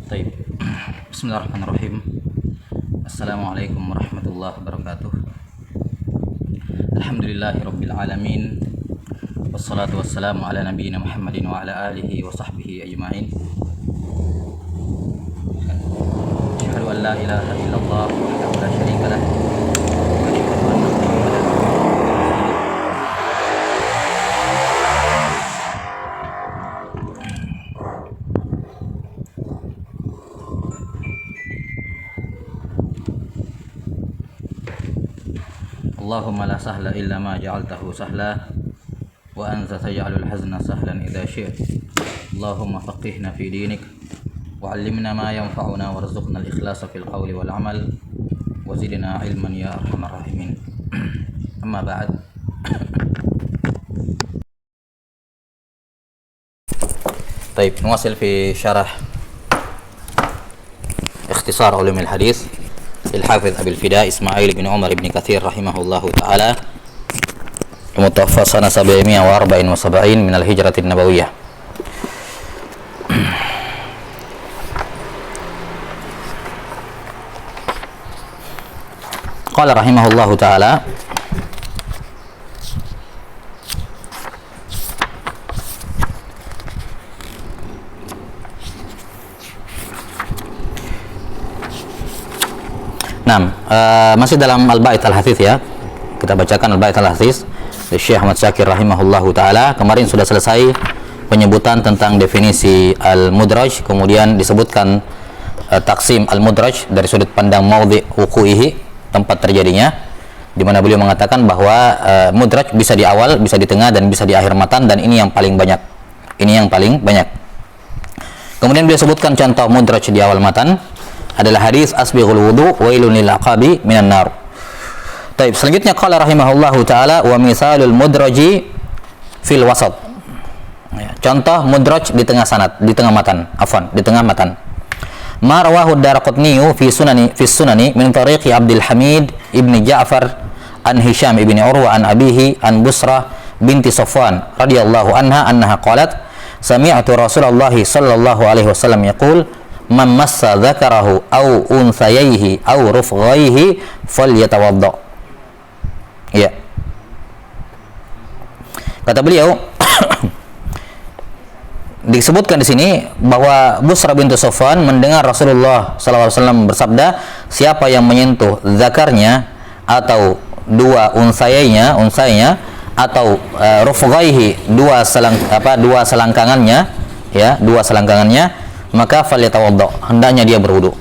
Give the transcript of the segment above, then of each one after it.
Taib. Bismillahirrahmanirrahim. Assalamualaikum warahmatullahi wabarakatuh. Alhamdulillahi rabbil alamin. Wassalatu wassalamu ala nabiyyina Muhammadin wa ala alihi wa sahbihi ajma'in. Asyhadu an la ilaha illallah wahdahu la syarika lah wa asyhadu anna Muhammadan Allahumma la sahla illa ma ja'altahu sahla wa anta taj'alul hazna sahlan idza syi'ta. Allahumma faqihna fi dinik wa 'allimna ma yanfa'una warzuqna al-ikhlasa fil qawli wal 'amal wa zidna 'ilman ya arhamar rahimin. Amma ba'd. Baik, نواصل في شرح اختصار علوم الحديث الحافظ أبي الفداء إسماعيل بن عمر بن كثير رحمه الله تعالى المتوفى سنة 774 من الهجرة النبوية. قال رحمه الله تعالى: masih dalam Al-Bait Al-Hathith ya. Kita bacakan Al-Bait Al-Hathith dari Syekh Ahmad Syakir rahimahullahu taala. Kemarin sudah selesai penyebutan tentang definisi al-mudraj, kemudian disebutkan taksim al-mudraj dari sudut pandang maudhi' wuqu'ihi, tempat terjadinya, di mana beliau mengatakan bahwa mudraj bisa di awal, bisa di tengah dan bisa di akhir matan, dan ini yang paling banyak. Ini yang paling banyak. Kemudian beliau sebutkan contoh mudraj di awal matan adalah hadis asbighul wudu wailun lil aqabi minan nar. Baik, selanjutnya qala rahimahullahu taala wa misalul mudraji fil wasat. Ya, contoh mudraj di tengah sanad, di tengah matan, di tengah matan. Ma rawahu ad-Darqutni fi sunani min tariqi Abdul Hamid ibn Ja'far an Hisham ibn Urwa an abihi an Busrah binti Safwan radhiyallahu annaha qalat sami'tu Rasulullah sallallahu alaihi wasallam yaqul man massa dzakarahu aw unthayaihi aw rufghaihi falyatawadda. Ya. Kata beliau disebutkan di sini bahwa Busrah bintu Safwan mendengar Rasulullah sallallahu alaihi wasallam bersabda, siapa yang menyentuh zakarnya atau dua unsayanya atau rufghaihi dua selangkangannya, ya, dua selangkangannya, maka falyatawadda, hendaknya dia berwudu.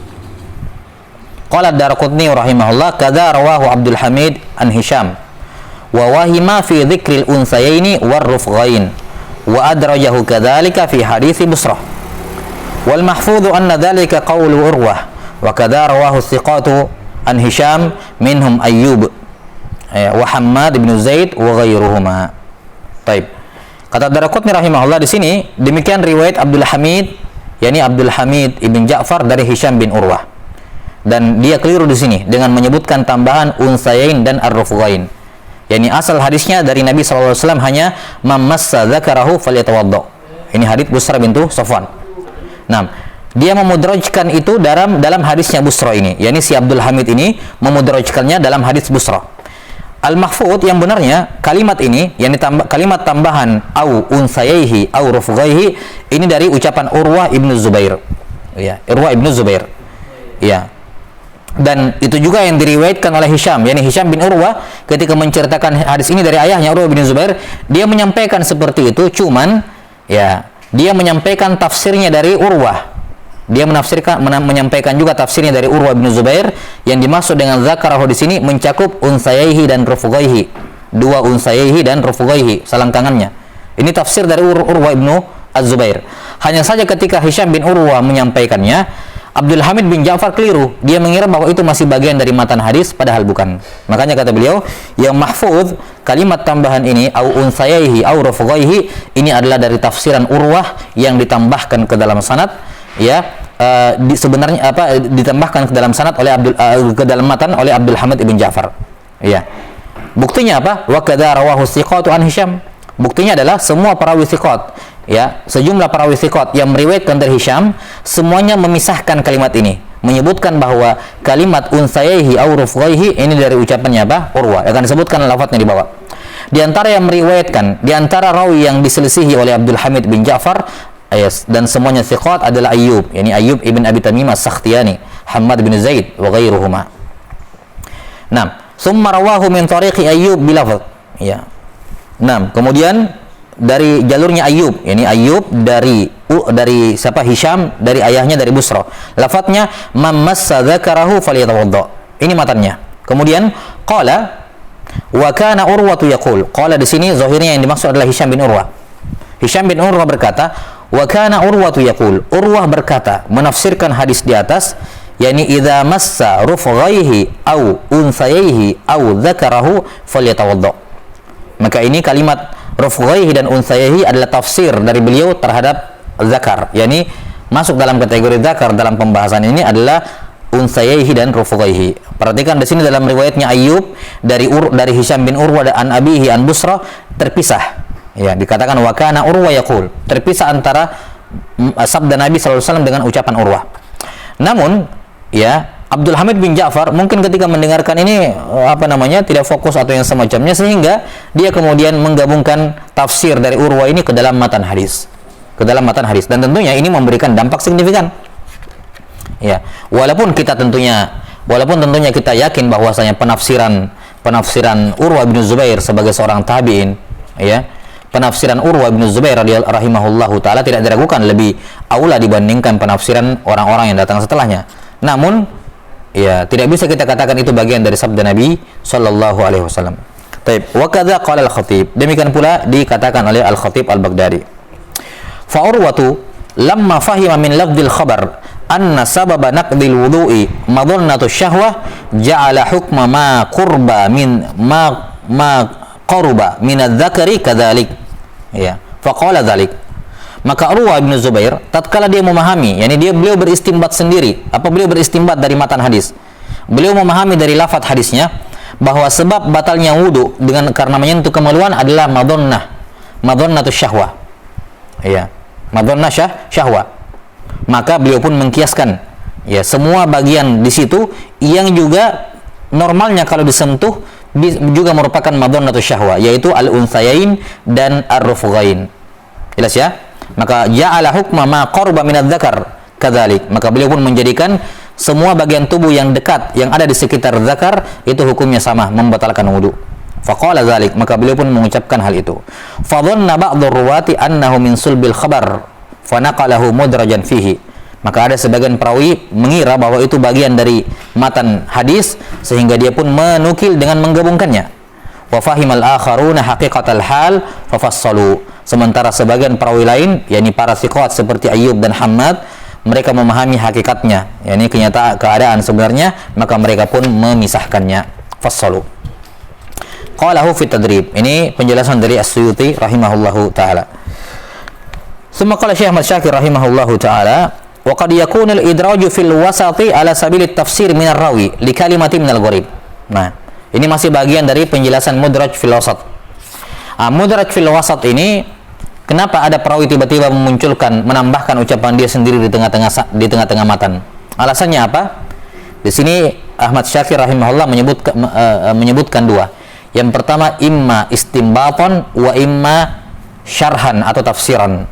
Qala ad-Darqutni rahimahullah kadza rawahu Abdul Hamid an Hisham wa wahima fi dzikril unsayaini war rufghain wa adrajahu kadzalika fi hadits Busrah wal mahfudhu anna dzalika qawlu Urwah wa kadza rawahu thiqatu an Hisham minhum Ayyub wa Hammad bin Zaid wa ghairuhuma. Baik. Kata Darqutni rahimahullah di sini demikian riwayat Abdul Hamid, yakni Abdul Hamid ibn Ja'far dari Hisham bin Urwah, dan dia keliru di sini dengan menyebutkan tambahan unsayain dan ar-rufghain, yakni asal hadisnya dari Nabi SAW hanya mamassa dzakarahu falyatawadda. Ini hadis Busrah bintu Safwan. Nah, dia memudrajkan itu dalam hadisnya Busrah ini, yakni si Abdul Hamid ini memudrajkannya dalam hadis Busrah. Al-mahfud yang benarnya kalimat ini, yakni kalimat tambahan au unsayaihi au rufghaihi, ini dari ucapan Urwah ibnu Zubair. Ya, Urwah ibnu Zubair. Ya. Dan itu juga yang diriwayatkan oleh Hisham, yakni Hisham bin Urwah ketika menceritakan hadis ini dari ayahnya Urwah bin Zubair, dia menyampaikan seperti itu, cuman ya, dia menyampaikan tafsirnya dari Urwah. Dia menyampaikan juga tafsirnya dari Urwah bin Zubair, yang dimaksud dengan zakarahu di sini mencakup unsayaihi dan rufghaihi. Dua unsayaihi dan rufghaihi, selangkangannya. Ini tafsir dari Urwah bin Az-Zubair. Hanya saja ketika Hisham bin Urwah menyampaikannya, Abdul Hamid bin Ja'far keliru. Dia mengira bahwa itu masih bagian dari matan hadis, padahal bukan. Makanya kata beliau, yang mahfuz kalimat tambahan ini au unsayaihi au rufghaihi, ini adalah dari tafsiran Urwah yang ditambahkan ke dalam sanad, ya, sebenarnya ditambahkan ke dalam sanad oleh ke dalam matan oleh Abdul Hamid ibn Ja'far. Ya. Buktinya apa? Wa kadza rawahu thiqatu an Hisham. Buktinya adalah semua perawi thiqat ya, sejumlah perawi thiqat yang meriwayatkan dari Hisham, semuanya memisahkan kalimat ini, menyebutkan bahwa kalimat unsayaihi au rufghaihi ini dari ucapannya apa? Urwah. Akan disebutkan lafadznya di bawah. Di antara yang meriwayatkan, di antara rawi yang diselisihi oleh Abdul Hamid bin Ja'far dan semuanya thiqat adalah Ayyub, yakni Ayyub ibn Abi Tamim as-Sakhtiyani, Hammad bin Zaid wa ghairuhuma. Nah, summa rawahu min tariqi Ayyub bilafadz. Ya. Nah, kemudian dari jalurnya Ayyub, yakni Ayyub dari siapa? Hisham, dari ayahnya dari Busra. Lafadznya mamassa dzakarahu falyatawadda. Ini matanya. Kemudian qala wa kana Urwatu yaqul. Qala di sini zahirnya yang dimaksud adalah Hisham bin Urwah. Hisham bin Urwah berkata, wa kana Urwatu yaqul. Urwah berkata, menafsirkan hadis di atas, yakni idza massa rufghaihi au unsayaihi au dzakarahu falyatawadda. Maka ini kalimat rufghaihi dan unsayaihi adalah tafsir dari beliau terhadap zakar, yakni masuk dalam kategori zakar dalam pembahasan ini adalah unsayaihi dan rufghaihi. Perhatikan di sini dalam riwayatnya Ayyub dari Hisham bin Urwah an abihi an Busra terpisah. Ya, dikatakan wa kana Urwah yaqul, terpisah antara sabda Nabi sallallahu alaihi wasallam dengan ucapan Urwah. Namun, ya, Abdul Hamid bin Ja'far mungkin ketika mendengarkan ini tidak fokus atau yang semacamnya, sehingga dia kemudian menggabungkan tafsir dari Urwah ini ke dalam matan hadis. Dan tentunya ini memberikan dampak signifikan. Ya, walaupun tentunya kita yakin bahwasanya penafsiran Urwah bin Zubair sebagai seorang tabi'in, ya, penafsiran Urwah bin Zubair rahimahullahu taala tidak diragukan lebih aula dibandingkan penafsiran orang-orang yang datang setelahnya. Namun, ya, tidak bisa kita katakan itu bagian dari sabda Nabi sallallahu alaihi wasallam. Baik, wa kadza qala al-Khatib. Demikian pula dikatakan oleh Al-Khatib Al-Baghdadi. Fa Urwatu lamma fahima min lafdil khabar anna sababa naqdil wudu'i madhannatu syahwah ja'ala hukma ma qurba min ma qaruba min adz-dzakari kadzalik. Ya, fa qala dzalik. Maka Urwah bin Zubair tatkala dia memahami, yakni beliau beristinbat sendiri, beliau beristinbat dari matan hadis. Beliau memahami dari lafaz hadisnya bahwa sebab batalnya wudu karena menyentuh kemaluan adalah madhannatu syahwah. Ya, madhannah syahwah. Maka beliau pun mengkiaskan, ya, semua bagian di situ yang juga normalnya kalau disentuh juga merupakan madhannatu syahwah, yaitu al-unthayain dan ar-rufghain. Jelas ya? Maka ja'ala hukma ma qarba min adz-dzakar kadzalik. Maka beliau pun menjadikan semua bagian tubuh yang dekat yang ada di sekitar zakar itu hukumnya sama, membatalkan wudu. Faqala dzalik, maka beliau pun mengucapkan hal itu. Fa dhanna ba'dhu ruwati annahu min sulbil khabar fa naqalahu mudrajan fihi. Maka ada sebagian perawi mengira bahwa itu bagian dari matan hadis sehingga dia pun menukil dengan menggabungkannya. Wa fahimal akharuna haqiqatal hal fa fassalu. Sementara sebagian perawi lain, yakni para thiqat seperti Ayyub dan Hammad, mereka memahami hakikatnya, yakni kenyataan keadaan sebenarnya, maka mereka pun memisahkannya. Fassalu. Qalahu fi tadrib. Ini penjelasan dari As-Suyuti rahimahullahu taala. Summa qala Syekh Ahmad Syakir rahimahullahu taala, wa qad yakunu al-idraju fil wasati ala sabil at-tafsir min ar-rawi li kalimatin min al-gharib. Nah, ini masih bagian dari penjelasan mudraj fil wasat. Mudraj fil wasat ini, kenapa ada perawi tiba-tiba menambahkan ucapan dia sendiri di tengah-tengah matan? Alasannya apa? Di sini Ahmad Syakir rahimahullah menyebutkan dua. Yang pertama, imma istinbaton wa imma syarhan atau tafsiran.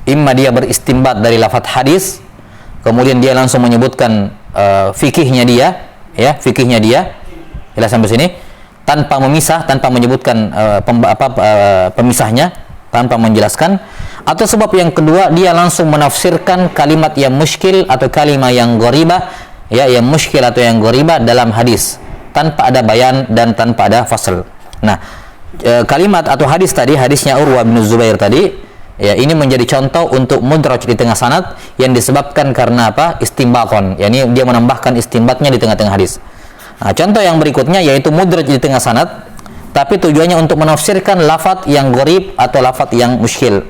Imma dia beristinbat dari lafaz hadis, kemudian dia langsung menyebutkan fikihnya dia, ya, fikihnya dia. Jelas sampai sini, tanpa memisah, tanpa menyebutkan pemisahnya, tanpa menjelaskan. Atau sebab yang kedua, dia langsung menafsirkan kalimat yang muskil atau kalimat yang gharibah, ya, yang muskil atau yang gharibah dalam hadis tanpa ada bayan dan tanpa ada fasl. Nah, kalimat atau hadis tadi, hadisnya Urwah bin Zubair tadi, ya, ini menjadi contoh untuk mudraj di tengah sanad yang disebabkan karena apa? Istinbaton, yakni dia menambahkan istinbatnya di tengah-tengah hadis. Nah, contoh yang berikutnya yaitu mudraj di tengah sanad, tapi tujuannya untuk menafsirkan lafaz yang gharib atau lafaz yang muskil.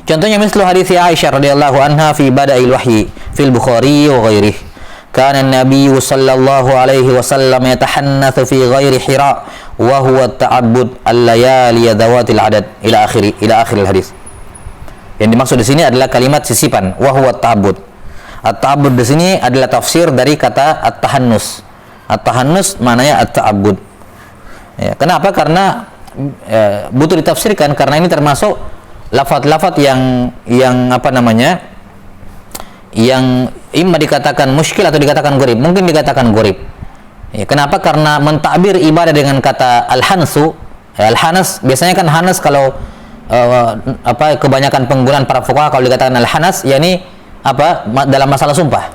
Contohnya mislu hadis Aisyah radhiyallahu anha fi bada'il wahyi fil Bukhari wa ghairihi. Kana an-nabiy sallallahu alaihi wasallam yatahannatsu fi ghairi Hira wa huwa at-ta'abbud al-layali dhawatil adad ila akhir al-hadis. Yang dimaksud di sini adalah kalimat sisipan, wa huwa ta'abbud. At-ta'abbud di sini adalah tafsir dari kata at-tahannus. At-tahannus maknanya at-ta'abbud. Ya, kenapa? Karena butuh ditafsirkan karena ini termasuk lafaz-lafaz yang apa namanya? Yang imma dikatakan muskil atau dikatakan gharib. Mungkin dikatakan gharib. Ya, kenapa? Karena mentakbir ibadah dengan kata al-hansu, al-hanas, biasanya kan hanas kalau kebanyakan penggunaan para fuqaha kalau dikatakan al-hanas yakni dalam masalah sumpah.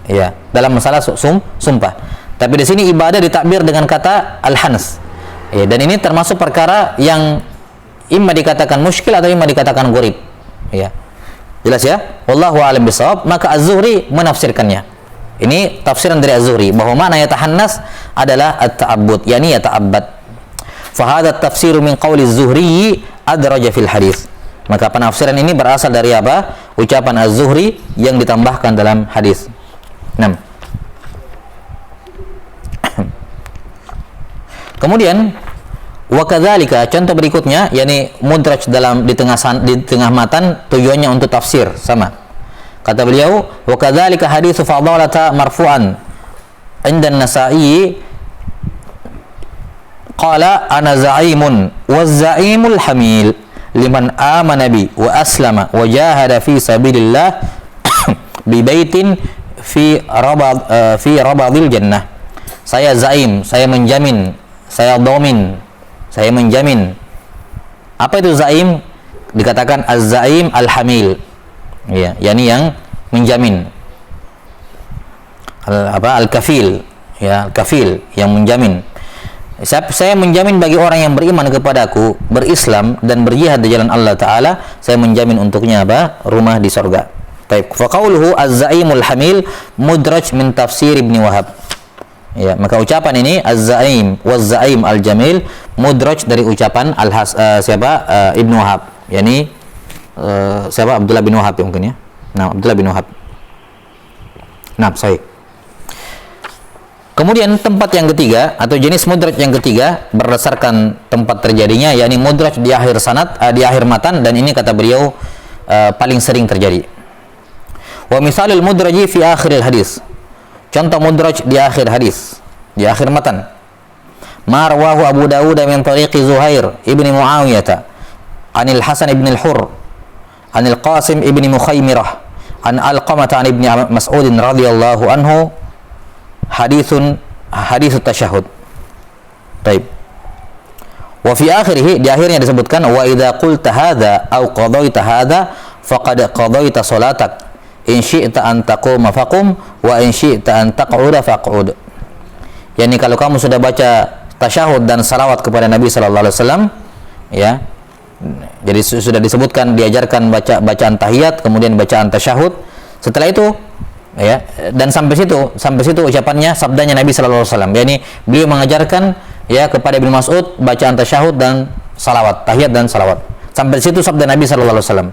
Ya, dalam masalah sumpah. Tapi di sini ibadah ditakbir dengan kata al-hanas. Ya, dan ini termasuk perkara yang imma dikatakan muskil atau imma dikatakan gharib. Ya. Jelas ya? Wallahu a'lam bishawab. Maka Az-Zuhri menafsirkannya. Ini tafsiran dari Az-Zuhri bahwa makna yatahannas adalah at-ta'abbud, yakni yata'abbad. Fa hadha at-tafsiru min qawli Az-Zuhri adraja fil hadis. Maka penafsiran ini berasal dari apa? Ucapan Az-Zuhri yang ditambahkan dalam hadis. 6. Kemudian wa kadzalika, contoh berikutnya yakni mudraj di tengah matan tujuannya untuk tafsir sama. Kata beliau, wa kadzalika haditsu fadalata marfu'an 'inda an-Nasa'i qala ana za'imun wa za'imul hamil liman amana bi wa aslama wa jahada fi sabilillah bi baitin fi rabadil jannah. Saya zaim, saya menjamin, saya domin, saya menjamin. Apa itu zaim? Dikatakan az-zaim al-hamil. Ya, yakni yang menjamin. Al-kafil, ya, al-kafil yang menjamin. Saya menjamin bagi orang yang beriman kepadaku, berislam dan berjihad di jalan Allah Ta'ala, saya menjamin untuknya rumah di surga. Baik, fa qauluhu az-zaimul hamil mudraj min tafsir Ibnu Wahab. Ya, maka ucapan ini az-zaim waz-zaim al-jamil mudraj dari ucapan Ibnu Wahab, yakni Abdullah bin Wahab mungkin ya. Nah, Abdullah bin Wahab. Nah, sahih. Kemudian tempat yang ketiga atau jenis mudraj yang ketiga berdasarkan tempat terjadinya, yakni mudraj di akhir sanad, di akhir matan, dan ini kata beliau paling sering terjadi. Wa misalul mudraji fi akhiril hadis. Contoh mudraj di akhir hadis, di akhir matan. Ma rawahu Abu Dawud min tariqi Zuhair ibni Muawiyah anil Hasan ibn al-Hurr anil Qasim ibni Mukhaymirah an Alqamah an ibni Mas'ud radhiyallahu anhu hadis tasyahud. Baik. Wa fi akhirih, di akhirnya disebutkan wa idza qulta hadza aw qadaita hadza faqad qadaita salatak in syi'ta an taquma faqum wa in syi'ta an taq'uda faq'ud. Yani kalau kamu sudah baca tasyahud dan salawat kepada Nabi sallallahu alaihi wasallam, ya. Jadi sudah disebutkan diajarkan bacaan tahiyat, kemudian bacaan tasyahud. Setelah itu, ya, dan sampai situ ucapannya, sabdanya Nabi sallallahu alaihi wasallam. Yani beliau mengajarkan ya kepada Ibnu Mas'ud bacaan tasyahud dan salawat, tahiyat dan salawat. Sampai situ sabda Nabi sallallahu alaihi wasallam.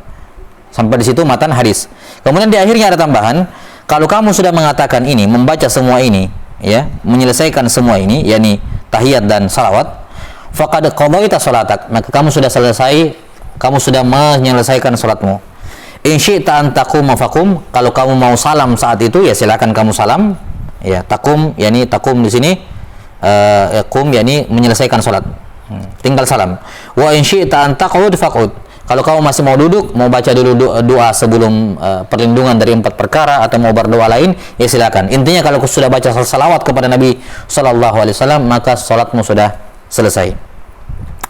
Sampai di situ matan hadis. Kemudian di akhirnya ada tambahan, kalau kamu sudah mengatakan ini, membaca semua ini, ya, menyelesaikan semua ini, yakni tahiyat dan salawat, faqad qadaita salatak, maka kamu sudah selesai, kamu sudah menyelesaikan salatmu. In syi'ta an taquma faqum, kalau kamu mau salam saat itu, ya silakan kamu salam. Ya, takum, yakni takum di sini qum, yakni menyelesaikan salat. Tinggal salam. Wa in syi'ta an taq'ud faq'ud. Kalau kamu masih mau duduk, mau baca dulu doa sebelum perlindungan dari 4 perkara atau mau berdoa lain, ya silakan. Intinya kalau sudah baca salawat kepada Nabi sallallahu alaihi wasallam, maka salatmu sudah selesai.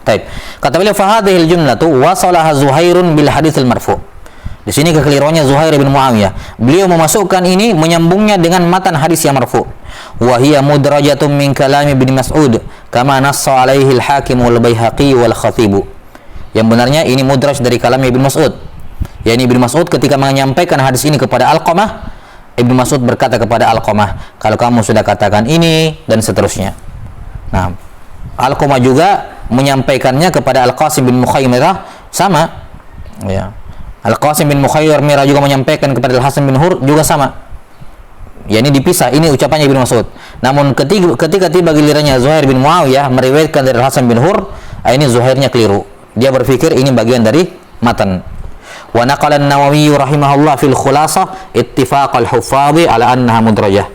Baik. Kata beliau fa hadhil jumlatu wasalaha Zuhairun bil haditsil marfu'. Di sini kekeliruannya Zuhair bin Muawiyah. Beliau memasukkan ini, menyambungnya dengan matan hadis yang marfu'. Wa hiya mudrajatun min kalami Ibnu Mas'ud kama nassa alaihi al-Hakim wal Baihaqi wal Khatib. Yang benarnya ini mudraj dari kalam Ibnu Mas'ud. Ya, ini Ibnu Mas'ud ketika menyampaikan hadis ini kepada Alqamah, Ibnu Mas'ud berkata kepada Alqamah, kalau kamu sudah katakan ini dan seterusnya. Nah, Alqamah juga menyampaikannya kepada Al-Qasim bin Mukhaymirah sama. Ya. Al-Qasim bin Mukhaymirah juga menyampaikan kepada Al-Hasan bin Hur juga sama. Ya, ini dipisah, ini ucapannya Ibnu Mas'ud. Namun ketika tiba gilirannya Zuhair bin Muawiyah meriwayatkan dari Al-Hasan bin Hur, ini Zuhairnya keliru. Dia berpikir ini bagian dari matan. Wa naqala an-Nawawi rahimahullah fil khulasah ittifaq al-huffadhi ala annaha mudrajah.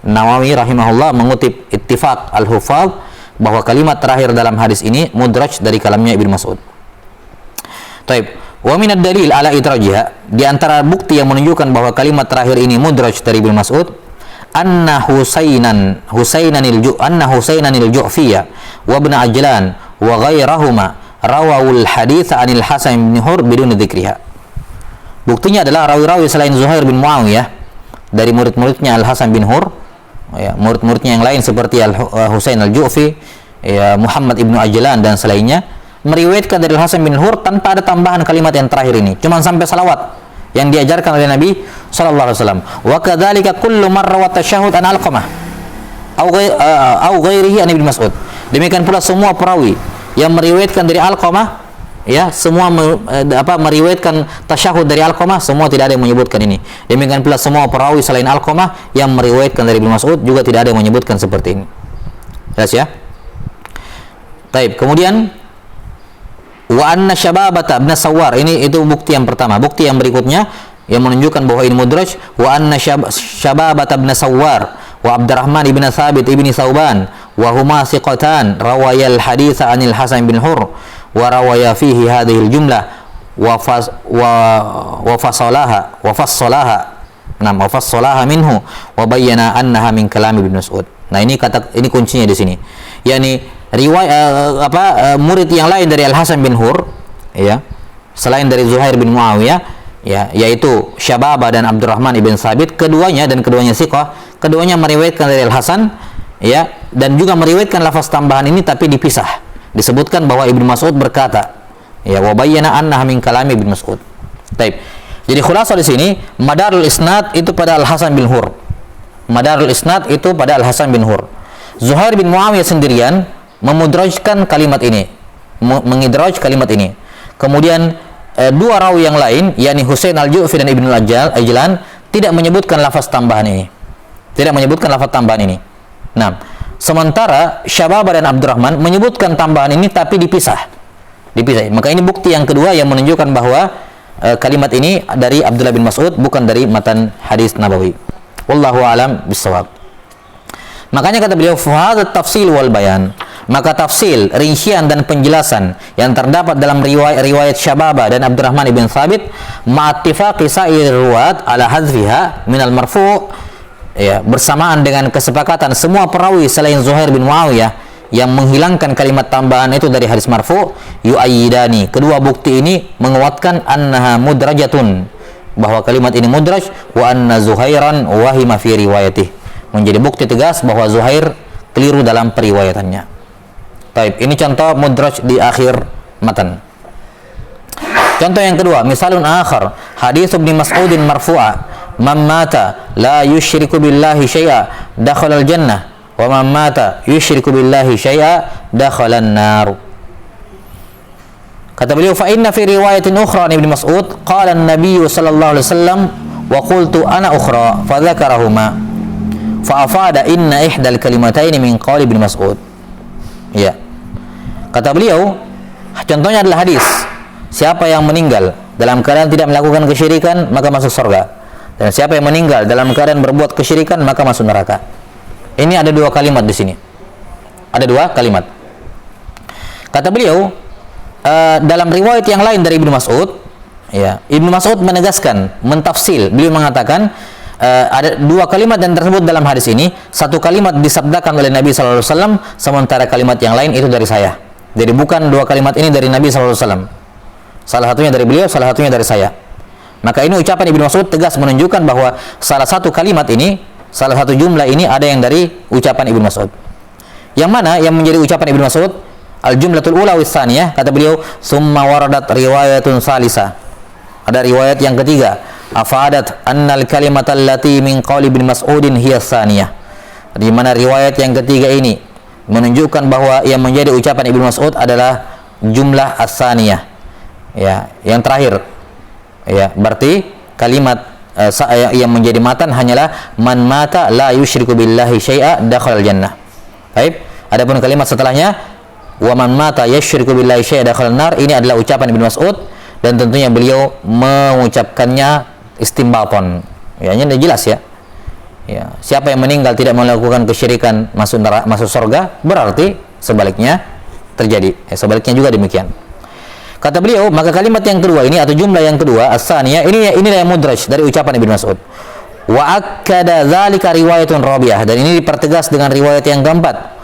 Nawawi rahimahullah mengutip ittifaq al-huffadh bahwa kalimat terakhir dalam hadis ini mudraj dari kalamnya Ibnu Mas'ud. Taib. Wa min ad-dalil ala idrajiha, di antara bukti yang menunjukkan bahwa kalimat terakhir ini mudraj dari Ibnu Mas'ud, anna Husainan al-Ju'fiyya wa Ibn Ajlan wa ghairahuma rawawul hadits anil Hasan bin Hur bidun dzikriha. Buktinya adalah rawi-rawi selain Zuhair bin Muawiyah dari murid-muridnya Al-Hasan bin Hur, ya, murid-muridnya yang lain seperti Husain al-Ju'fi, ya, Muhammad ibnu Ajlan dan selainnya, meriwayatkan dari Al-Hasan bin Hur tanpa ada tambahan kalimat yang terakhir ini, cuma sampai salawat yang diajarkan oleh Nabi sallallahu alaihi wasallam. Wa kadzalika kullu marra wa tasyahhud an Alqamah au ghairihi an Ibnu Mas'ud. Demikian pula semua perawi yang meriwayatkan dari Alqamah, ya, semua meriwayatkan tasyahud dari Alqamah, semua tidak ada yang menyebutkan ini. Demikian pula semua perawi selain Alqamah yang meriwayatkan dari Ibnu Mas'ud juga tidak ada yang menyebutkan seperti ini. Jelas ya? Taib. Kemudian wa anna Syababata bin Sawwar, ini itu bukti yang pertama. Bukti yang berikutnya yang menunjukkan bahwa ini mudraj, wa anna Syababata bin Sawwar wa Abdurrahman ibn Thabit ibn Thauban wa huma thiqatan rawayal haditsa anil Hasan bin Hur wa rawaya fihi hadhihi al-jumlah wa fassalaha minhu wa bayyana annaha min kalam Ibnu Mas'ud. Nah, ini kuncinya di sini. Yani riwayat murid yang lain dari Al-Hasan bin Hur, ya, selain dari Zuhair bin Muawiyah, ya, yaitu Syababa dan Abdurrahman ibn Thabit, keduanya thiqah, keduanya meriwayatkan dari Al-Hasan, ya, dan juga meriwayatkan lafaz tambahan ini tapi dipisah. Disebutkan bahwa Ibnu Mas'ud berkata, ya, wa bayyana annaha min kalami Ibnu Mas'ud. Baik. Jadi khulasah di sini madarul isnad itu pada Al-Hasan bin Hur. Madarul isnad itu pada Al-Hasan bin Hur. Zuhair bin Muawiyah sendirian memudrajkan kalimat ini, mengidraj kalimat ini. Kemudian dua rawi yang lain, yakni Husain al-Ju'fi dan Ibnu Ajlan, tidak menyebutkan lafaz tambahan ini. Nah, sementara Syababa dan Abdurrahman menyebutkan tambahan ini tapi dipisah. Maka ini bukti yang kedua yang menunjukkan bahwa kalimat ini dari Abdullah bin Mas'ud, bukan dari matan hadis Nabawi. Wallahu a'lam bissawab. Makanya kata beliau, fahadhat tafsil wal bayan, maka tafsil, rincian dan penjelasan yang terdapat dalam riwayat Syababa dan Abdurrahman ibn Thabit ma'attifaqi sa'ir ruwat ala hadfiha minal marfu', ya, bersamaan dengan kesepakatan semua perawi selain Zuhair bin Muawiyah yang menghilangkan kalimat tambahan itu dari hadis marfu', yu'ayyidani, kedua bukti ini menguatkan annaha mudrajatun, bahwa kalimat ini mudraj, wa anna Zuhairan wahima fi riwayatih, menjadi bukti tegas bahwa Zuhair keliru dalam periwayatannya. Baik, ini contoh mudraj di akhir matan. Contoh yang kedua, misalun akhar, hadis Ibnu Mas'udin marfu'a, man mata la yusyriku billahi syai'a dakhala al-jannah wa man mata yusyriku billahi syai'a dakhala an-nar. Kata beliau, fa inna fi riwayatin ukhra an Ibnu Mas'ud qala an-nabiy sallallahu alaihi wasallam wa qultu ana ukhra fa dzakarahuma fa afada inna ihdal kalimatayn min qawli Ibnu Mas'ud. Ya. Kata beliau, contohnya adalah hadis, siapa yang meninggal dalam keadaan tidak melakukan kesyirikan maka masuk surga, dan siapa yang meninggal dalam keadaan berbuat kesyirikan maka masuk neraka. Ini ada dua kalimat di sini. Ada dua kalimat. Kata beliau, dalam riwayat yang lain dari Ibnu Mas'ud, ya, Ibnu Mas'ud menegaskan, mentafsil. Beliau mengatakan ada dua kalimat yang tersebut dalam hadis ini. Satu kalimat disabdakan oleh Nabi sallallahu alaihi wasallam, sementara kalimat yang lain itu dari saya. Jadi bukan dua kalimat ini dari Nabi sallallahu alaihi wasallam. Salah satunya dari beliau, salah satunya dari saya. Maka ini ucapan Ibnu Mas'ud tegas menunjukkan bahwa salah satu kalimat ini, salah satu jumlah ini ada yang dari ucapan Ibnu Mas'ud. Yang mana yang menjadi ucapan Ibnu Mas'ud? Al-jumlatul ula was tsaniyah, kata beliau, summa waradat riwayatun salisa. Ada riwayat yang ketiga, afadat annal kalimata allati min qawli Ibnu Mas'udin hiya tsaniyah. Di mana riwayat yang ketiga ini menunjukkan bahwa yang menjadi ucapan Ibnu Mas'ud adalah jumlah as-tsaniyah, ya, yang terakhir. Ya, berarti kalimat yang menjadi matan hanyalah man mata la yusyriku billahi syai'a dakhala al-jannah. Baik, adapun kalimat setelahnya wa man mata yusyriku billahi syai'a dakhala an-nar, ini adalah ucapan Ibnu Mas'ud, dan tentunya beliau mengucapkannya istinbaton. Ya, ini sudah jelas ya. Ya, siapa yang meninggal tidak melakukan kesyirikan masuk surga, berarti sebaliknya terjadi. Sebaliknya juga demikian. Kata beliau, maka kalimat yang kedua ini atau jumlah yang kedua, as-saniyah, inilah yang mudraj dari ucapan Ibnu Mas'ud. Wa akkada dzalika riwayatun rabi'ah, dan ini dipertegas dengan riwayat yang keempat.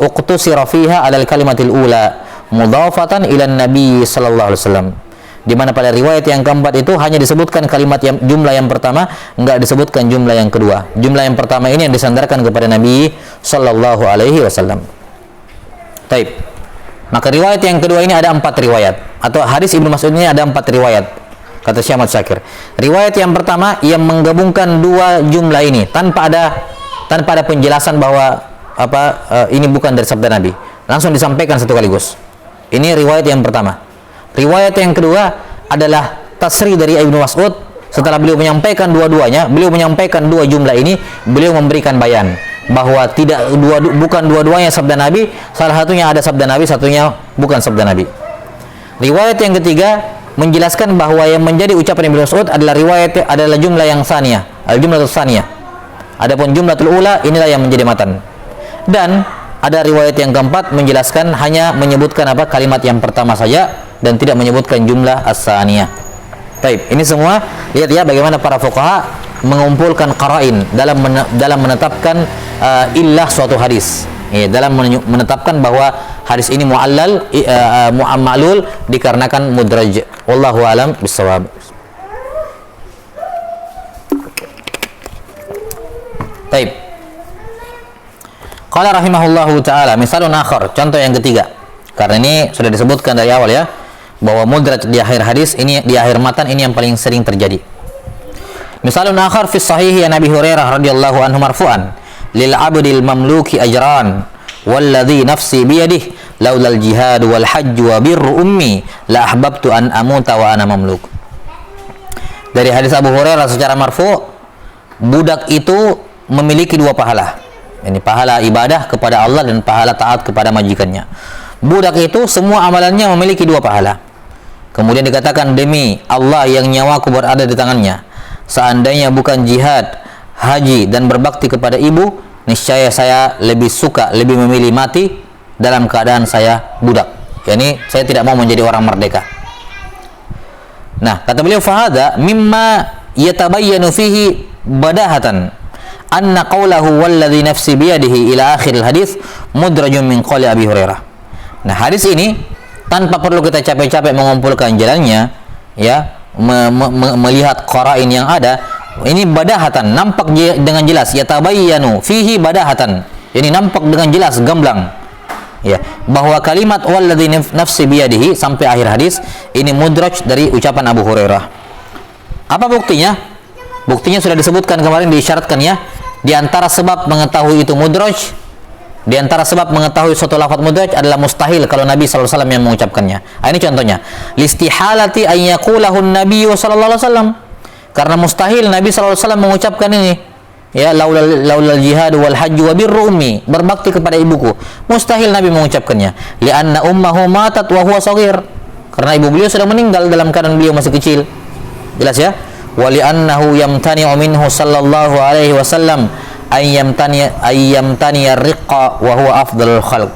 Uqtusira fiha 'alal kalimatil ula mudhafatan ila Nabi sallallahu alaihi wasallam. Di mana pada riwayat yang keempat itu hanya disebutkan kalimat jumlah yang pertama, enggak disebutkan jumlah yang kedua. Jumlah yang pertama ini yang disandarkan kepada Nabi sallallahu alaihi wasallam. Taib. Maka riwayat yang kedua ini ada 4 riwayat, atau hadis Ibnu Mas'ud ini ada 4 riwayat, kata Syekh Ahmad Syakir. Riwayat yang pertama yang menggabungkan dua jumlah ini tanpa ada penjelasan bahwa ini bukan dari sabda Nabi, langsung disampaikan satu kaligus. Ini riwayat yang pertama. Riwayat yang kedua adalah tasrih dari Ibnu Mas'ud. Setelah beliau menyampaikan dua-duanya, beliau menyampaikan dua jumlah ini, beliau memberikan bayan bahwa bukan dua-duanya sabda Nabi, salah satunya ada sabda Nabi, satunya bukan sabda Nabi. Riwayat yang ketiga menjelaskan bahwa yang menjadi ucapan Ibnu Mas'ud adalah jumlah yang saniyah, al-jumlatus saniyah. Adapun jumlatul ula inilah yang menjadi matan. Dan ada riwayat yang keempat menjelaskan hanya menyebutkan kalimat yang pertama saja dan tidak menyebutkan jumlah as-saniyah. Baik, ini semua lihat ya bagaimana para fuqaha mengumpulkan qara'in dalam menetapkan illah suatu hadis. Ya, dalam menetapkan bahwa hadis ini mu'ammalul dikarenakan mudraj. Wallahu alam bissawab. Baik. Qala rahimahullahu taala, misalun akhar, contoh yang ketiga. Karena ini sudah disebutkan dari awal ya, bahwa mudraj di akhir hadis ini, di akhir matan ini yang paling sering terjadi. Misalun akhar fi sahih an Abi Hurairah radhiyallahu anhu marfu'an, lil 'abdil mamluki ajran walladhi nafsi biyadihi laulal jihad wal hajj wa birru ummi la ahbabtu an amuta wa ana mamluk. Dari hadis Abu Hurairah secara marfu', budak itu memiliki dua pahala. Ini pahala ibadah kepada Allah dan pahala taat kepada majikannya. Budak itu semua amalannya memiliki dua pahala. Kemudian dikatakan, demi Allah yang nyawaku berada di tangannya, seandainya bukan jihad, haji dan berbakti kepada ibu, niscaya saya lebih suka, lebih memilih mati dalam keadaan saya budak. Yani saya tidak mau menjadi orang merdeka. Nah, kata beliau, fahada mimma yatabayyanu fihi badahatan anna qawlahu walladhi nafsi biyadihi ila akhiril hadis mudrajun min qawli Abi Hurairah. Nah, hadis ini tanpa perlu kita capek-capek mengumpulkan jalannya, ya, melihat qara'in yang ada, ini badahatan, nampak dengan jelas, yatabayyanu fihi badahatan. Ini nampak dengan jelas, gamblang. Ya, bahwa kalimat walladzi nafsi biyadihi sampai akhir hadis ini mudraj dari ucapan Abu Hurairah. Apa buktinya? Buktinya sudah disebutkan kemarin, diisyaratkan ya. Di antara sebab mengetahui itu mudraj, di antara sebab mengetahui suatu lafaz mudraj adalah mustahil kalau Nabi sallallahu alaihi wasallam yang mengucapkannya. Ini contohnya. Listihalati an yaqulahu an-nabiy sallallahu alaihi wasallam. Karena mustahil Nabi sallallahu alaihi wasallam mengucapkan ini. Ya, laulal jihad wal hajj wa birru ummi, berbakti kepada ibuku. Mustahil Nabi mengucapkannya. Li'anna ummahu matat wa huwa shaghir. Karena ibu beliau sudah meninggal dalam keadaan beliau masih kecil. Jelas ya? Wa li'annahu yamtani'u minhu sallallahu alaihi wasallam ayyamtani ar-riqqa wa huwa afdalul khalq.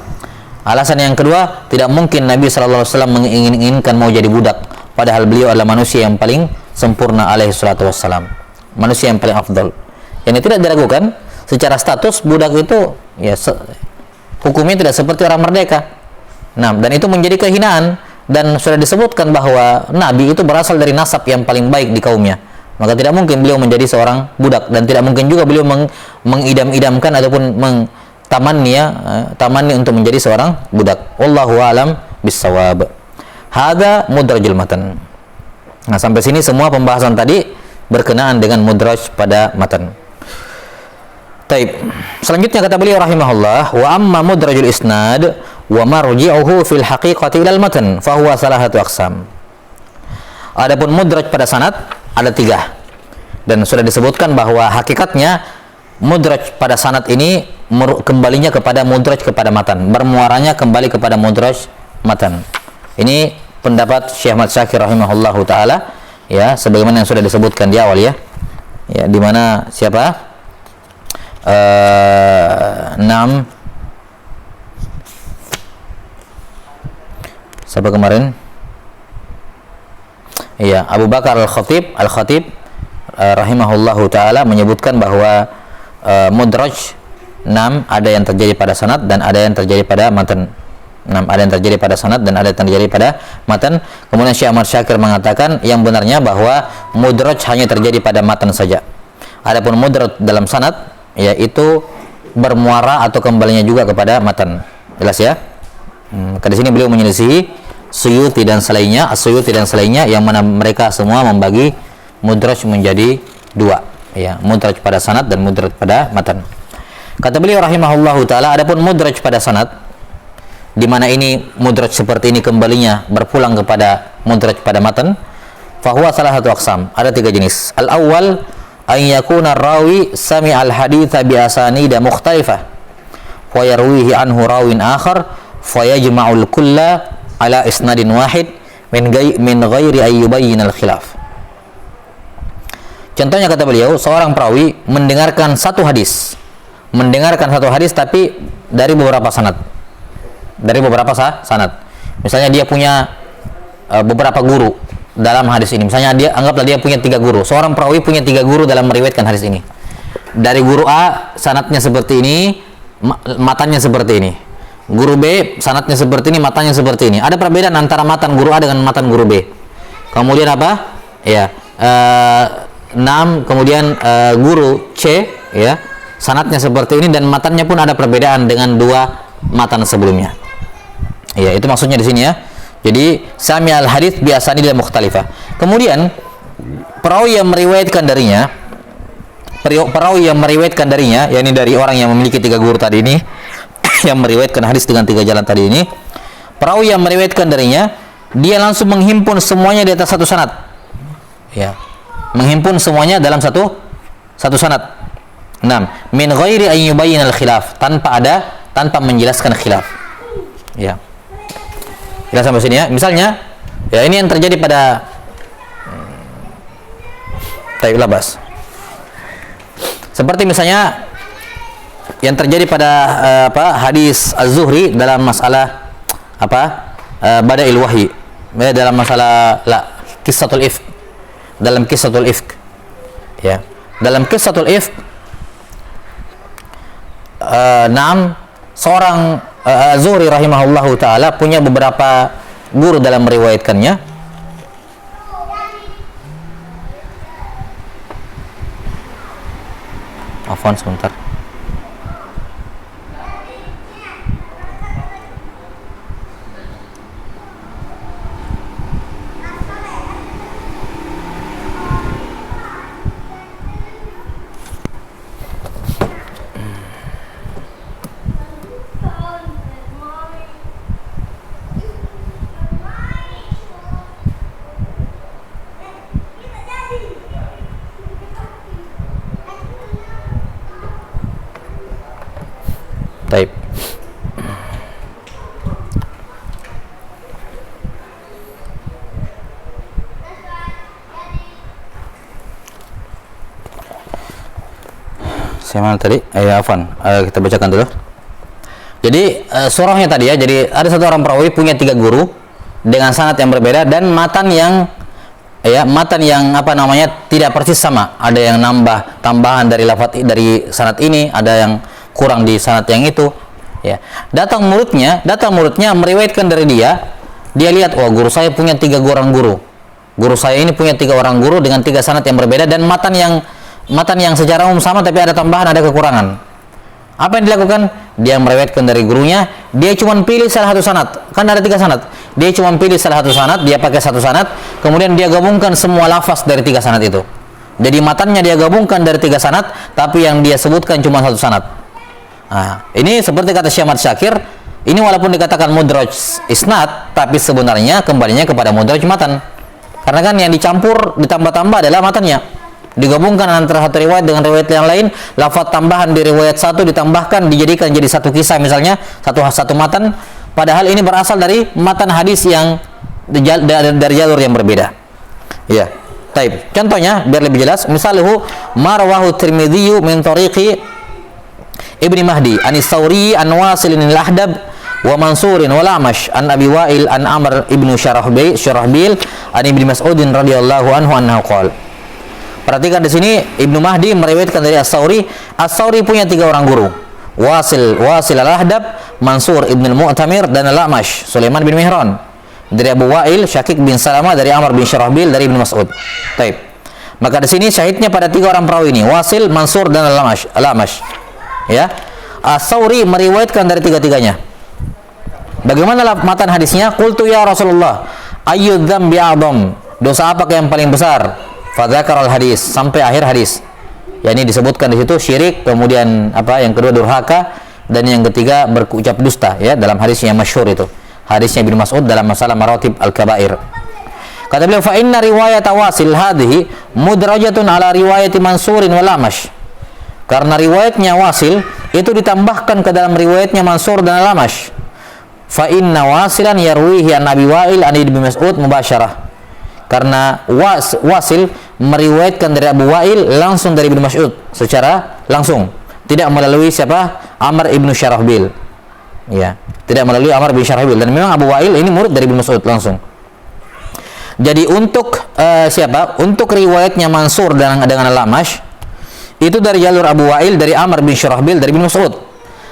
Alasan yang kedua, tidak mungkin Nabi sallallahu alaihi wasallam menginginkan mau jadi budak, padahal beliau adalah manusia yang paling sempurna alaihi salatu wassalam. Manusia yang paling afdal. Yang tidak diragukan, secara status budak itu ya hukumnya tidak seperti orang merdeka. Nah, dan itu menjadi kehinaan, dan sudah disebutkan bahwa Nabi itu berasal dari nasab yang paling baik di kaumnya. Maka tidak mungkin beliau menjadi seorang budak, dan tidak mungkin juga beliau mengidam-idamkan ataupun tamanni untuk menjadi seorang budak. Wallahu alam bissawab. Hadza mudrajul matan. Nah, sampai sini semua pembahasan tadi berkenaan dengan mudraj pada matan. Taib. Selanjutnya kata beliau rahimahullah, wa amma mudrajul isnad wa marji'uhu fil haqiqati ilal matan fa huwa salahatu aqsam. Adapun mudraj pada sanad ada 3. Dan sudah disebutkan bahwa hakikatnya mudraj pada sanad ini kembalinya kepada mudraj kepada matan, bermuaranya kembali kepada mudraj matan. Ini pendapat Syekh Ahmad Syakir rahimahullahu taala, ya, sebagaimana yang sudah disebutkan di awal, ya. Ya, di mana siapa? Siapa kemarin? Iya, Abu Bakar Al-Khatib rahimahullahu taala menyebutkan bahwa mudraj ada yang terjadi pada sanad dan ada yang terjadi pada matan. Ada yang terjadi pada sanad dan ada yang terjadi pada matan. Kemudian Syekh Ahmad Syakir mengatakan yang benarnya bahwa mudraj hanya terjadi pada matan saja. Adapun mudraj dalam sanad, yaitu bermuara atau kembalinya juga kepada matan. Jelas, ya? Di sini beliau menyelisihi Suyuti dan selainnya, As-Suyuti dan selainnya, yang mana mereka semua membagi mudraj menjadi dua, ya, mudraj pada sanad dan mudraj pada matan. Kata beliau rahimahullahu taala, adapun mudraj pada sanad, di mana ini mudraj seperti ini kembalinya berpulang kepada mudraj pada matan, fahuwa salah satu aqsam, ada 3 jenis. Al-awwal an yakuna rawi sami'al haditha bi asanida mukhtalifah wa yarwihi anhu rawin akhar fayajma'ul kulla ala isnadin wahid min ghairi ayyubayyin al-khilaf. Contohnya, kata beliau, seorang perawi mendengarkan satu hadis tapi dari beberapa sanad. Misalnya dia punya beberapa guru dalam hadis ini. Misalnya anggaplah dia punya 3 guru. Seorang perawi punya 3 guru dalam meriwayatkan hadis ini. Dari guru A sanadnya seperti ini, matanya seperti ini. Guru B sanadnya seperti ini, matanya seperti ini. Ada perbedaan antara matan guru A dengan matan guru B. Kemudian apa? Ya, kemudian guru C, ya, sanadnya seperti ini dan matannya pun ada perbedaan dengan 2 matan sebelumnya. Ya, itu maksudnya di sini, ya. Jadi sami'al hadits bi asanid mukhtalifah. Kemudian perawi yang meriwayatkan darinya, yakni dari orang yang memiliki 3 guru tadi ini yang meriwayatkan hadis dengan 3 jalan tadi ini, perawi yang meriwayatkan darinya, dia langsung menghimpun semuanya di atas satu sanad. Ya. Menghimpun semuanya dalam satu sanad. Min ghairi an yubayyin al-khilaf, tanpa menjelaskan khilaf. Ya. Jelas sampai sini, ya. Misalnya, ya, ini yang terjadi pada labas. Seperti misalnya yang terjadi pada hadis Az-Zuhri dalam masalah bada'il wahyi, dalam masalah qissatul ifk. Dalam qissatul ifk, ya, dalam qissatul ifk, seorang Az-Zuhri rahimahullahu taala punya beberapa guru dalam meriwayatkannya. Afwan sebentar. Taib. Mana tadi? Afwan. Kita bacakan dulu. Jadi surahnya tadi, ya. Jadi ada satu orang perawi punya 3 guru dengan sanad yang berbeda dan matan yang tidak persis sama. Ada yang nambah tambahan dari lafaz dari sanad ini, ada yang kurang di sanad yang itu, ya. Datang muridnya meriwayatkan dari dia lihat, guru saya punya 3 orang guru. Guru saya ini punya 3 orang guru dengan 3 sanad yang berbeda dan matan yang secara umum sama tapi ada tambahan, ada kekurangan. Apa yang dilakukan? Dia meriwayatkan dari gurunya, dia cuma pilih salah satu sanad. Kan ada 3 sanad. Dia cuma pilih salah satu sanad, dia pakai satu sanad, kemudian dia gabungkan semua lafaz dari 3 sanad itu. Jadi matannya dia gabungkan dari 3 sanad, tapi yang dia sebutkan cuma satu sanad. Ini seperti kata Syekh Ahmad Syakir, ini walaupun dikatakan mudraj isnad, tapi sebenarnya kembalinya kepada mudraj matan. Karena kan yang dicampur, ditambah-tambah adalah matannya. Digabungkan antara satu riwayat dengan riwayat yang lain, lafaz tambahan di riwayat satu ditambahkan, dijadikan jadi satu kisah misalnya, satu matan, padahal ini berasal dari matan hadis yang dari jalur yang berbeda. Ya. Taib. Contohnya biar lebih jelas, misaluhu marwahu Tirmidzi min tariqi Ibnu Mahdi an Tsauri an Wasil al-Ahdab wa Mansurin wa Lamash an Abi Wa'il an Amr ibnu Syarahbil an Ibnu Mas'ud radhiyallahu anhu annahu qala. Perhatikan di sini Ibnu Mahdi meriwayatkan dari As-Tsauri. As-Tsauri punya 3 orang guru. Wasil al-Ahdab, Mansur ibn al-Mu'tamir dan Lamash Sulaiman bin Mihran. Dari Abu Wa'il, Syakik bin Salamah, dari Amr bin Syarahbil, dari Ibnu Mas'ud. Taib. Maka di sini syahidnya pada 3 orang perawi ini, Wasil, Mansur dan Lamash. Ya. As-Tsauri meriwayatkan dari 3-tiganya. Bagaimana matan hadisnya? Qultu ya Rasulullah, ayyu dzambi a'dham? Dosa apa yang paling besar? Fadzakara al-hadis, sampai akhir hadis. Ya, ini disebutkan di situ syirik, kemudian yang kedua durhaka, dan yang ketiga berucap dusta, ya, dalam hadis yang masyhur itu. Hadisnya Ibnu Mas'ud dalam masalah maratib al-kabair. Kata beliau, fa inna riwayat Wasil hadhihi mudrajatun ala riwayati Mansurin wa Lamash. Karena riwayatnya Wasil itu ditambahkan ke dalam riwayatnya Mansur dan Lamash. Fa inna Wasilan yarwihi an Abi Wa'il an Ibnu Mas'ud mubasyarah. Karena Wasil meriwayatkan dari Abu Wa'il langsung dari Ibnu Mas'ud secara langsung, tidak melalui siapa? Amr ibnu Syarahbil. Ya, tidak melalui Amr bin Syarahbil, dan memang Abu Wa'il ini murid dari Ibnu Mas'ud langsung. Jadi untuk Untuk riwayatnya Mansur dengan Lamash itu dari jalur Abu Wa'il dari Amr bin Syarahbil dari Ibnu Mas'ud.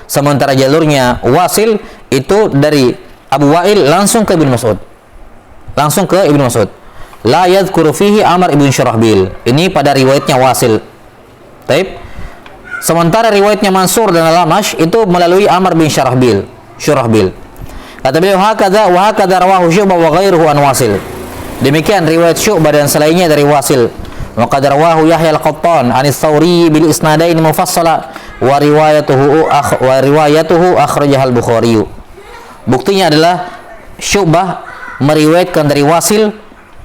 Sementara jalurnya Wasil itu dari Abu Wa'il langsung ke Ibnu Mas'ud. Langsung ke Ibnu Mas'ud. La yadhkuru fihi Amr ibn Syarahbil. Ini pada riwayatnya Wasil. Taib. Sementara riwayatnya Mansur dan Lamash itu melalui Amr bin Syarahbil. Kata beliau, hakadha wa hakadha rawahu Syu'bah wa ghairuhu an Wasil. Demikian riwayat Syu'bah dan selainnya dari Wasil. Wa qad rawahu Yahya al-Qattan an Tsauri bil isnadain mufassala wa riwayatuhu akhrajah al-Bukhari. Buktinya adalah Syu'bah meriwayatkan dari Wasil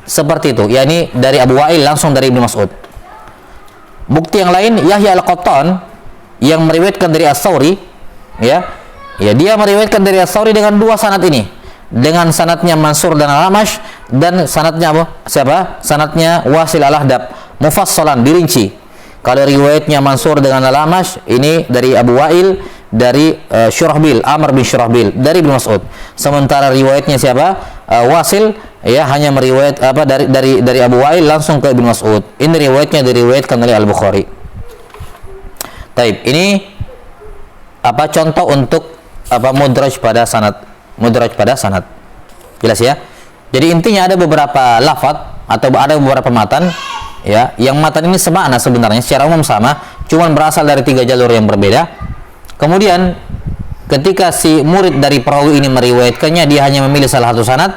seperti itu, yakni dari Abu Wa'il langsung dari Ibnu Mas'ud. Bukti yang lain, Yahya al-Qattan yang meriwayatkan dari As-Tsauri, ya, dia meriwayatkan dari As-Tsauri dengan 2 sanad ini, dengan sanadnya Mansur dan Lamash, dan sanadnya sanadnya Wasil al-Ahdab, mufassalan, dirinci. Kalau riwayatnya Mansur dengan Lamash ini dari Abu Wa'il, dari Syurahbil, Amr bin Syurahbil, dari Ibnu Mas'ud. Sementara riwayatnya Wasil, ya, hanya meriwayat dari Abu Wa'il langsung ke Ibnu Mas'ud. Ini riwayatnya diriwayatkan oleh Al-Bukhari. Taib. Ini contoh untuk mudraj pada sanad. Jelas ya? Jadi intinya ada beberapa lafaz atau ada beberapa matan, ya, yang matan ini semakna sebenarnya, secara umum sama, cuman berasal dari 3 jalur yang berbeda. Kemudian ketika si murid dari perawi ini meriwayatkannya, dia hanya memilih salah satu sanad,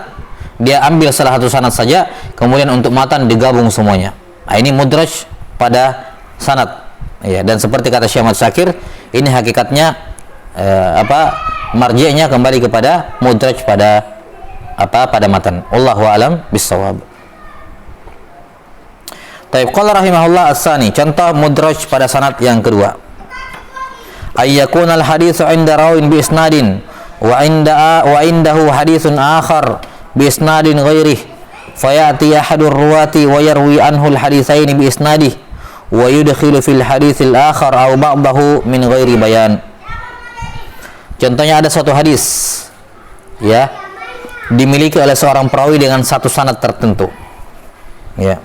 dia ambil salah satu sanad saja, kemudian untuk matan digabung semuanya. Nah, ini mudraj pada sanad. Ya, dan seperti kata Syekh Ahmad Syakir, ini hakikatnya marji'nya kembali kepada mudraj pada matan. Wallahu a'lam bissawab. Taib. Qala rahimahullah as-sani, contoh mudraj pada sanad yang kedua. Ayyakuna al-haditsu 'inda rawin bi isnadin wa indahu haditsun akhar bi isnadin ghairihi fayati ahadur ruwati wa yarwi anhu al-haditsaini bi isnadihi wa yudkhilu fil haditsil akhar aw ba'dahu min ghairi bayan. Contohnya ada suatu hadis, ya, dimiliki oleh seorang perawi dengan satu sanad tertentu, ya.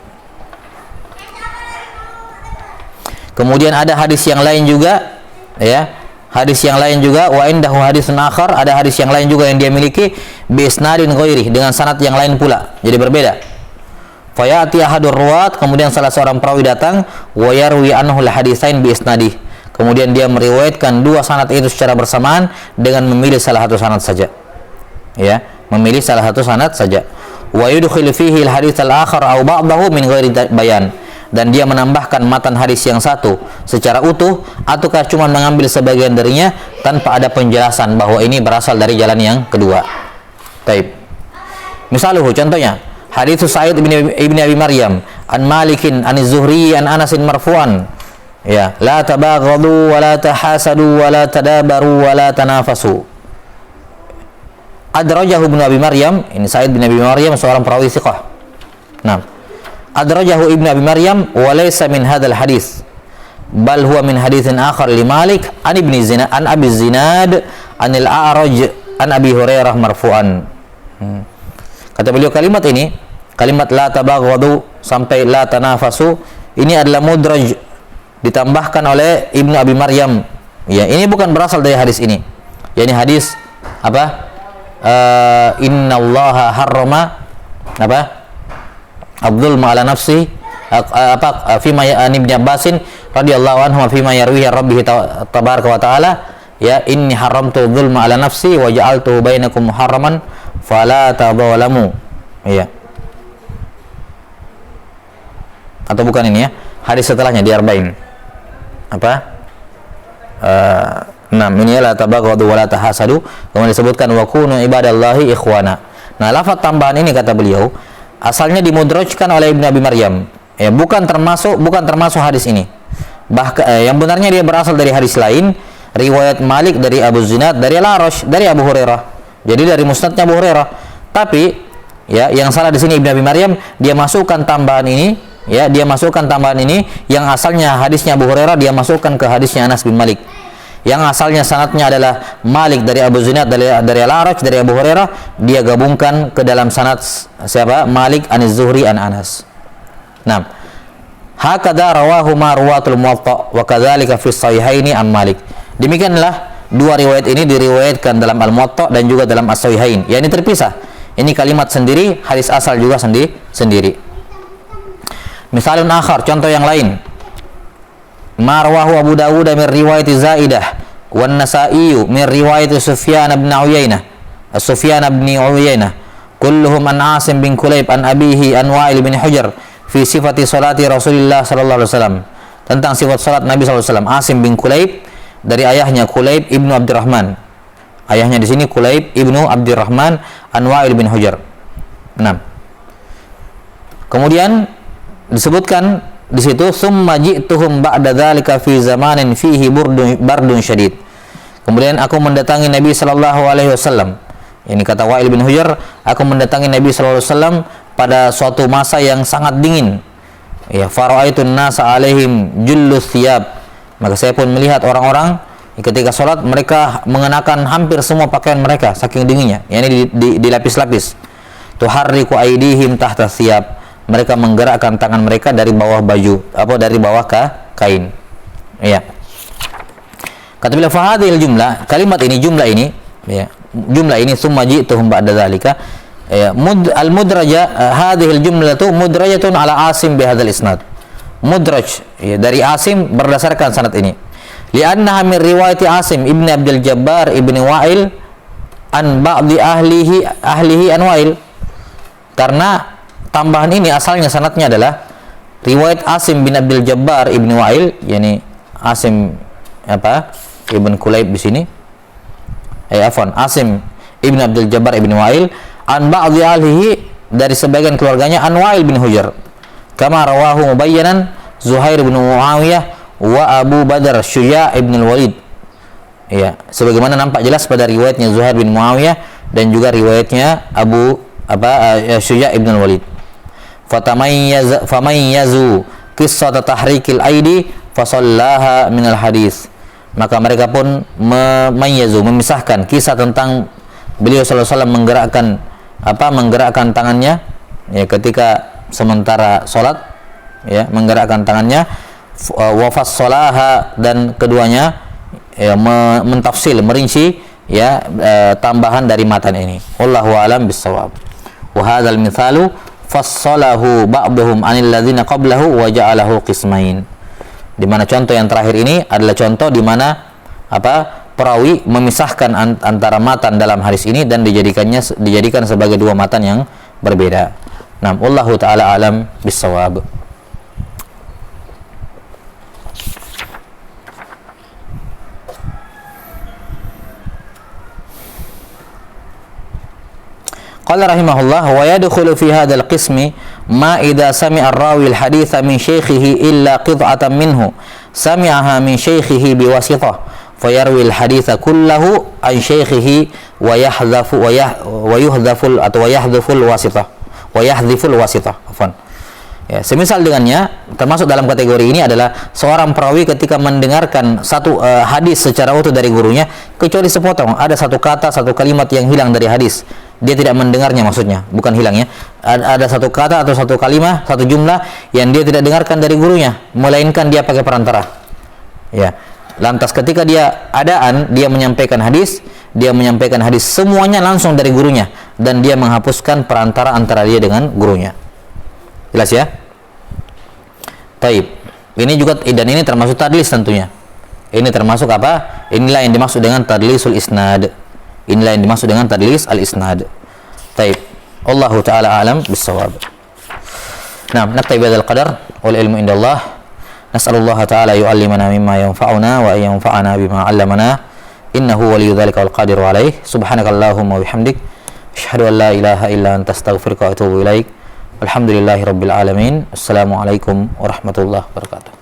Kemudian ada hadis yang lain juga, ya, wa indahu hadisun akhar, ada hadis yang lain juga yang dia miliki bi isnadin ghairi, dengan sanad yang lain pula, jadi berbeda. Fayati ahadur ruwat, kemudian salah seorang perawi datang, wa yarwi anhu al-haditsain bi isnadih, kemudian dia meriwayatkan 2 sanad itu secara bersamaan dengan memilih salah satu sanad saja, ya, memilih salah satu sanad saja. Wa yudkhilu fihi al-hadits al-akhar aw ba'dahu min ghairi bayan, dan dia menambahkan matan hadis yang satu secara utuh ataukah cuma mengambil sebagian darinya tanpa ada penjelasan bahwa ini berasal dari jalan yang kedua. Taib. Misaluhu, contohnya hadits Sa'id ibn Abi Maryam an Malikin an Zuhri an Anasin marfu'an, ya, la tabaghadu wa la tahasadu wa la tadabaru wa la tanafasu. Adrajahu Ibnu Abi Maryam, ini Sa'id bin Abi Maryam seorang perawi thiqah. Nah, adrajahu Ibnu Abi Maryam wa laysa min hadzal hadis, bal huwa min haditsin akhar li Malik an Abi Zinad anil A'raj an Abi Hurairah marfu'an. Kata beliau kalimat ini, kalimat la tabaghadu sampai la tanafasu, ini adalah mudraj, ditambahkan oleh Ibnu Abi Maryam. Ya, ini bukan berasal dari hadis ini. Ya, ini hadis apa? Innallaha harrama apa? Abdul ma'ala nafsi apa fi ma Ibnu Abbasin radhiyallahu anhu fi ma yarwihi rabbih tabaraka wa taala, ya inni haramtu dzulma ala nafsi wa ja'altuhu bainakum muharraman fala tadzalamu. Ya. Atau bukan ini ya? Hadis setelahnya di Arba'in. Apa? Ini la tabaghadu wa la tahasadu. Kemudian disebutkan wa kunu ibadallahi ikhwana. Nah, lafaz tambahan ini kata beliau asalnya dimudrajkan oleh Ibnu Abi Maryam. Ya, bukan termasuk hadis ini. Bahkan yang benarnya dia berasal dari hadis lain, riwayat Malik dari Abu Zinad dari Al-A'raj dari Abu Hurairah. Jadi dari musnadnya Abu Hurairah. Tapi ya, yang salah di sini Ibnu Abi Maryam, dia masukkan tambahan ini, ya, dia masukkan tambahan ini yang asalnya hadisnya Abu Hurairah, dia masukkan ke hadisnya Anas bin Malik. Yang asalnya sanadnya adalah Malik dari Abu Zinad dari Al-A'raj dari Abu Hurairah, dia gabungkan ke dalam sanad siapa? Malik an-Zuhri an Anas. Nah, hakadha rawahu ma ruwatul Muwatta wa kadzalika fi sahihaini an Malik. Demikianlah dua riwayat ini diriwayatkan dalam Al-Muwatta dan juga dalam As-Sahihain. Ya, ini terpisah. Ini kalimat sendiri, hadis asal juga sendiri. Misalun akhar, contoh yang lain. Marwahu Abu Dawud min riwayat Zaidah wan Nasa'i min riwayat Sufyan bin Uyainah. Kulluhum an Asim bin Kulayb an abihi an Wa'il bin Hujr fi sifati salati Rasulullah sallallahu alaihi wasallam. Tentang sifat salat Nabi sallallahu alaihi wasallam. Asim bin Kulayb dari ayahnya Kulayb ibnu Abdurrahman. Ayahnya di sini Kulayb ibnu Abdurrahman an Wa'il bin Hujr. 6. Kemudian disebutkan di situ summa ji'tuhum ba'da dzalika fi zamanin fihi bardun syadid. Kemudian aku mendatangi Nabi sallallahu alaihi wasallam. Ini kata Wa'il bin Hujr, aku mendatangi Nabi sallallahu alaihi wasallam pada suatu masa yang sangat dingin. Ya, fara'aitun nasa alaihim jullus thiyab. Maka saya pun melihat orang-orang ketika sholat mereka mengenakan hampir semua pakaian mereka saking dinginnya. Ya, ini dilapis-lapis. Tuharriku aidihim tahta thiyab. Mereka menggerakkan tangan mereka dari bawah baju, dari bawah kain. Ya. Kata beliau fahadhil jumlah, kalimat ini, jumlah ini, ya. Jumlah ini summa ji'tuhum ba'da dzalika. Ya, al-mudraja hadhil jumlatu mudrajatun ala Asim bihadzal isnad. Mudraj, ya, dari Asim berdasarkan sanad ini. Li'annaha min riwayati Asim ibni Abdul Jabbar ibni Wa'il an ba'di ahlihi an Wa'il. Karena tambahan ini asalnya sanadnya adalah riwayat Asim bin Abdul Jabbar ibni Wa'il, yakni Asim Ibn Kulayb di sini. Asim ibn Abdul Jabbar ibni Wa'il an ba'dhi ahlihi, dari sebagian keluarganya an Wa'il bin Hujr. Kama rawahu mubayyanan Zuhair bin Muawiyah wa Abu Badr Syuja' ibn al-Walid. Ya, sebagaimana nampak jelas pada riwayatnya Zuhair bin Muawiyah dan juga riwayatnya Syuja' ibn al-Walid. Famayyazu qissat tahrikil aidi fasallaha minal hadis. Maka mereka pun memisahkan kisah tentang beliau sallallahu alaihi wasallam menggerakkan tangannya, ya, ketika sementara salat, ya, menggerakkan tangannya, wa fassalaha, dan keduanya, ya, mentafsil, merinci, ya, tambahan dari matan ini. Wallahu a'lam bissawab. Wa hadzal mithalu fassalahu ba'dhum 'anil ladzina qablahu wa ja'alahu qismain. Di mana contoh yang terakhir ini adalah contoh di mana perawi memisahkan antara matan dalam hadis ini dan dijadikan sebagai dua matan yang berbeda. Nah, wallahu taala alam bissawab. Qala rahimahullah wa yadkhulu fi hadzal qismi ma idza sami'a ar-rawi al-haditha min shaykhihi illa qid'atan minhu sami'aha min shaykhihi biwasithah fayarwil haditha kullahu an syaikhihi wa yahdhaful wasithah. Afwan. Ya, semisal dengannya, termasuk dalam kategori ini adalah seorang perawi ketika mendengarkan satu hadis secara utuh dari gurunya, kecuali sepotong, ada satu kata, satu kalimat yang hilang dari hadis, dia tidak mendengarnya, maksudnya bukan hilangnya, ada satu kata atau satu kalimat, satu jumlah yang dia tidak dengarkan dari gurunya, melainkan dia pakai perantara. Ya, lantas ketika dia menyampaikan hadis semuanya langsung dari gurunya, dan dia menghapuskan perantara antara dia dengan gurunya. Jelas ya? Taib. Ini juga, dan ini termasuk tadlis tentunya. Ini termasuk apa? Inilah yang dimaksud dengan tadlisul isnad. Inilah yang dimaksud dengan tadlis al-isnad. Taib. Allahu ta'ala alam bis-shawab. Nah, naktabi bihadzal qadar wal ilmu indallah. Nas'alullah ta'ala yu'allimana mimma yanfa'una wa yanfa'ana bima 'allamana. Innahu waliyyu dzalika wal qadiru 'alaih. Subhanakallahumma wa bihamdik, asyhadu an la ilaha illa anta astaghfiruka wa atubu ilaik. Alhamdulillahi rabbil alamin. Assalamualaikum warahmatullahi wabarakatuh.